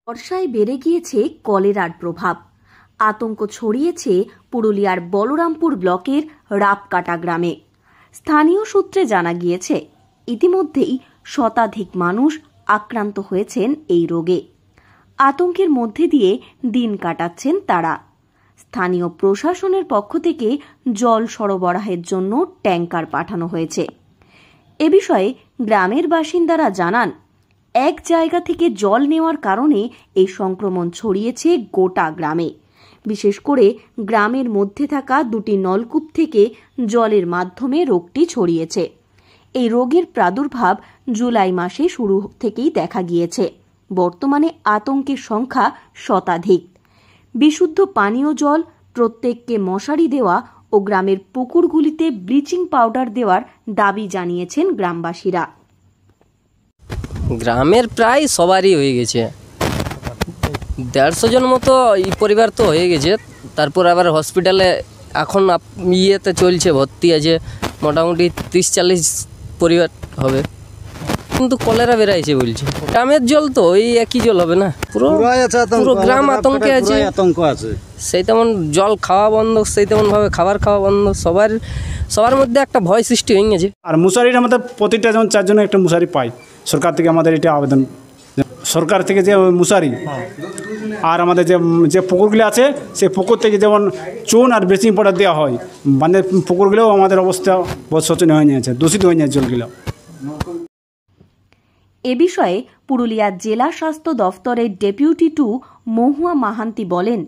বর্ষায় বেড়ে গিয়েছে কলেরার প্রভাব। আতঙ্ক ছড়িয়েছে পুরুলিয়ার বলরামপুর ব্লকের রাপকাটা গ্রামে। স্থানীয় সূত্রে জানা গিয়েছে, ইতিমধ্যেই শতাধিক মানুষ আক্রান্ত হয়েছেন এই রোগে। আতঙ্কের মধ্যে দিয়ে দিন কাটাচ্ছেন তারা। স্থানীয় প্রশাসনের পক্ষ থেকে জল সরবরাহের জন্য ট্যাঙ্কার পাঠানো হয়েছে। এ বিষয়ে গ্রামের বাসিন্দারা জানান, এক জায়গা থেকে জল নেওয়ার কারণে এই সংক্রমণ ছড়িয়েছে গোটা গ্রামে। বিশেষ করে গ্রামের মধ্যে থাকা দুটি নলকূপ থেকে জলের মাধ্যমে রোগটি ছড়িয়েছে। এই রোগের প্রাদুর্ভাব জুলাই মাসে শুরু থেকেই দেখা গিয়েছে। বর্তমানে আতঙ্কের সংখ্যা শতাধিক। বিশুদ্ধ পানীয় জল, প্রত্যেককে মশারি দেওয়া ও গ্রামের পুকুরগুলিতে ব্লিচিং পাউডার দেওয়ার দাবি জানিয়েছেন গ্রামবাসীরা। গ্রামের প্রায় সবারই হয়ে গেছে, 150 জন মতো এই পরিবার তো হয়ে গেছে। তারপর আবার হসপিটালে এখন ইয়েতে চলছে, ভর্তি আছে, মোটামুটি 30-40 পরিবার হবে। কিন্তু কলেরা বেড়াইছে বলছে। গ্রামের জল তো ওই একই জল হবে না, পুরো গ্রাম আতঙ্কে আছে। সেই তেমন জল খাওয়া বন্ধ, সেই তেমন ভাবে খাবার খাওয়া বন্ধ, সবার মধ্যে একটা ভয় সৃষ্টি হয়ে গেছে। আর মশারির আমাদের প্রতিটা যেমন 4 জনে একটা মশারি পাই সরকার থেকে। আমাদের এটা আবেদন, সরকার থেকে যে মশারি, আর আমাদের যে পুকুরগুলো আছে সেই পুকুর থেকে যেমন চুন আর ব্লিচিং পাউডার দেওয়া হয়, মানে পুকুরগুলোও আমাদের অবস্থা বহুত শোচনীয় হয়ে যাচ্ছে, দূষিত হয়ে যাচ্ছে জলগুলো। এ বিষয়ে পুরুলিয়া জেলা স্বাস্থ্য দফতরের ডেপুটি 2 মহুয়া মাহান্তি বলেন,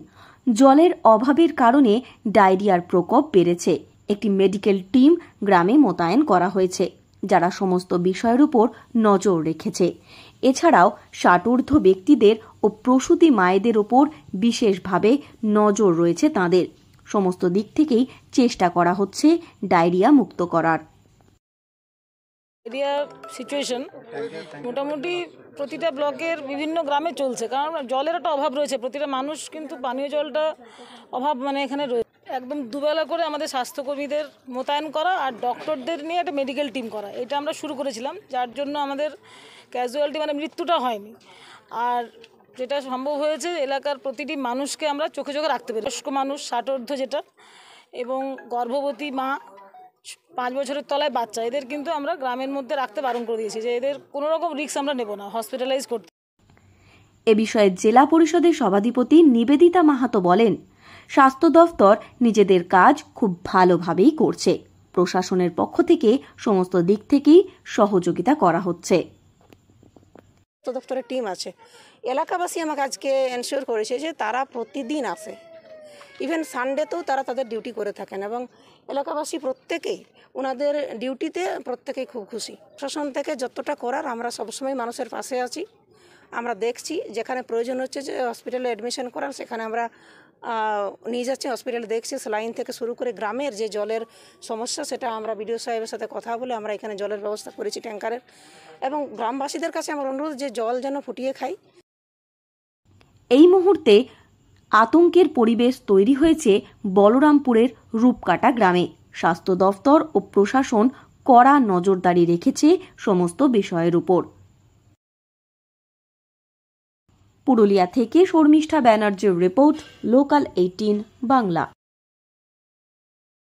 জলের অভাবের কারণে ডায়রিয়ার প্রকোপ বেড়েছে। একটি মেডিকেল টিম গ্রামে মোতায়েন করা হয়েছে, যারা সমস্ত বিষয়ের উপর নজর রেখেছে। এছাড়াও ষাটোর্ধ্ব ব্যক্তিদের ও প্রসূতি মায়েদের ওপর বিশেষভাবে নজর রয়েছে তাঁদের। সমস্ত দিক থেকেই চেষ্টা করা হচ্ছে ডায়রিয়া মুক্ত করার। ডায়রিয়ার সিচুয়েশন মোটামুটি প্রতিটা ব্লকের বিভিন্ন গ্রামে চলছে, কারণ জলের একটা অভাব রয়েছে। প্রতিটা মানুষ কিন্তু পানীয় জলটা অভাব এখানে রয়েছে। একদম দুবেলা করে আমাদের স্বাস্থ্যকর্মীদের মোতায়েন করা আর ডক্টরদের নিয়ে একটা মেডিকেল টিম করা, এটা আমরা শুরু করেছিলাম, যার জন্য আমাদের ক্যাজুয়ালিটি মৃত্যুটা হয়নি। আর যেটা সম্ভব হয়েছে, এলাকার প্রতিটি মানুষকে আমরা চোখে চোখে রাখতে পারি। বয়স্ক মানুষ, ষাটোর্ধ্ব যেটা, এবং গর্ভবতী মা, 5 বছরের তলায় বাচ্চা, এদের কিন্তু আমরা গ্রামের মধ্যে রাখতে বারণ করে দিয়েছি, যে এদের কোনো রকম রিস্ক আমরা নেব না হসপিটালাইজ করতে। এ বিষয়ে জেলা পরিষদের সভাধিপতি নিবেদিতা মাহাতো বলেন, স্বাস্থ্য দফতর নিজেদের কাজ খুব ভালোভাবেই করছে। প্রশাসনের পক্ষ থেকে সমস্ত দিক থেকেই সহযোগিতা করা হচ্ছে। স্বাস্থ্য দফতরের টিম আছে, এলাকাবাসী আমাকে আজকে এনশিওর করেছে যে তারা প্রতিদিন আসে, ইভেন সানডেতেও তারা তাদের ডিউটি করে থাকেন, এবং এলাকাবাসী প্রত্যেকেই ওনাদের ডিউটিতে প্রত্যেকেই খুব খুশি। প্রশাসন থেকে যতটা করার আমরা সবসময় মানুষের পাশে আছি। আমরা দেখছি যেখানে প্রয়োজন হচ্ছে যে হসপিটালে অ্যাডমিশন করার, সেখানে আমরা নিয়ে যাচ্ছি, হসপিটালে দেখছি। স্যালাইন থেকে শুরু করে গ্রামের যে জলের সমস্যা, সেটা আমরা বিডিও সাহেবের সাথে কথা বলে আমরা এখানে জলের ব্যবস্থা করেছি ট্যাঙ্কারের, এবং গ্রামবাসীদের কাছে আমার অনুরোধ যে জল যেন ফুটিয়ে খাই। এই মুহূর্তে আতঙ্কের পরিবেশ তৈরি হয়েছে বলরামপুরের রূপকাটা গ্রামে। স্বাস্থ্য দফতর ও প্রশাসন কড়া নজরদারি রেখেছে সমস্ত বিষয়ের উপর। পুরুলিয়া থেকে শর্মিষ্ঠা ব্যানার্জির রিপোর্ট, লোকাল 18 বাংলা।